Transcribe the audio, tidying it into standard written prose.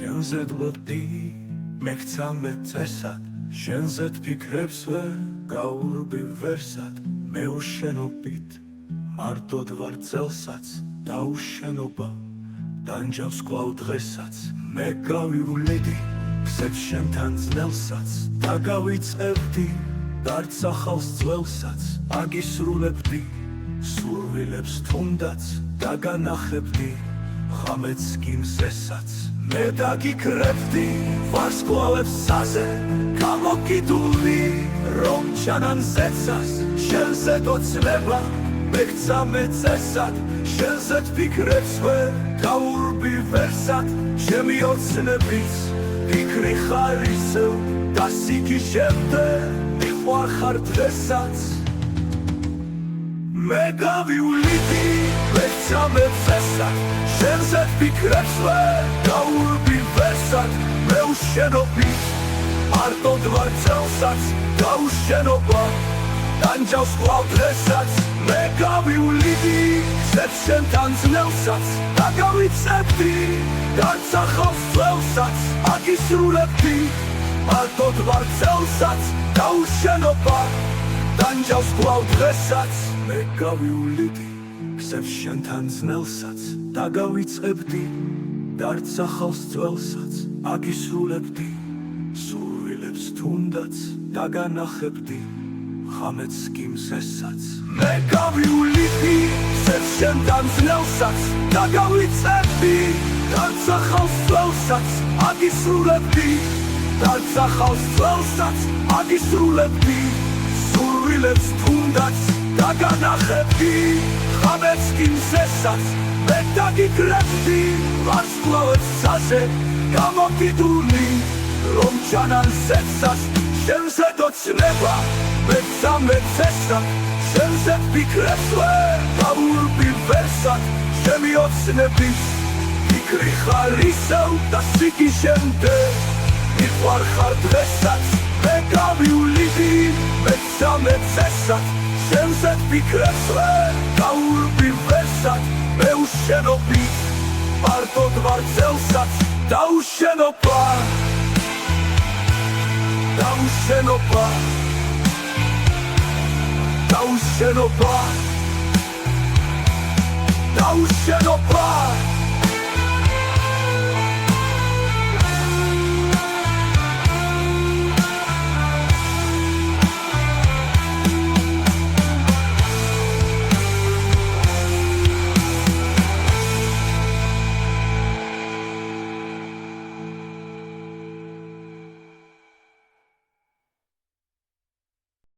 შენზე დლოდი მეკცამე წესად შენზე ფიქრებს ვერ გაურბი ვერსად მე უშენობით მარტოდ ვარ წელსაც დაუშენობა დანჯავს კვლავ დღესაც მე გავივლიდი გზებს შენთან ძნელსაც დაგავიწყებდი დარწახავს ძველსაც აგისრულებდი სურვილებს თუნდაც დაგანახებდი ღამეც გიმზესაც მე დაგიკრებდი ვარსკვლავებს საზე გამოკიდული რომ ჩანან ზეცას შენზე დოცნება მეკცამე წესად შენზე ფიქრებს ვერ გაურბი ვერსად ჩემი ოცნების ფიქრი ხარ ისევ და სიკიშემდე მიყვარ ხარ დღესაც მე გავივლიდი მეკცამე წესად შენზე ფიქრებს ვერ გაურბი ვერსად მე უშენობით მარტოდ ვარ წელსაც დაუშენობა დანჯავს კვლავ დღესაც მე გავივლიდი გზებს შენთან ძნელსაც დაგავიწყებდი დარწახავს ძველსაც აგისრულებდი მარტოდ ვარ წელსაც დაუშენობა დანჯავს კვლავ დღესაც მე გავივლიდი გზებს შენთან ძნელსაც დაგავიწყებდი დარწახავს ძველსაც აგისრულებდი სურვილებს თუნდაც დაგანახებდი ღამეც გიმზესაც მე გავივლიდი გზებს შენთან ძნელსაც დაგავიწყებდი დარწახავს ძველსაც აგისრულებდი დარწახავს ძველსაც აგისრულებდი სურვილებს თუნდაც დაგანახებდი ღამეც გიმზესაც მე დაგიკრებდი ვარსკვლავებს საზე გამოკიდული რომ ჩანან ზეცას შენზე დოცნება მეკცამე წესად შენზე ფიქრებს ვერ გაურბი ვერსად ჩემი ოცნების ფიქრი ხარ ისევ და სიკიშემდე მიყვარ ხარ დღესაც მე გავივლიდი მეკცამე წესად შენზე ფიქრებს ვერ გაურბი ვერსად მე უშენობით მარტოდ ვარ წელსაც დაუშენობა დაუშენობა დაუშენობა დაუშენობა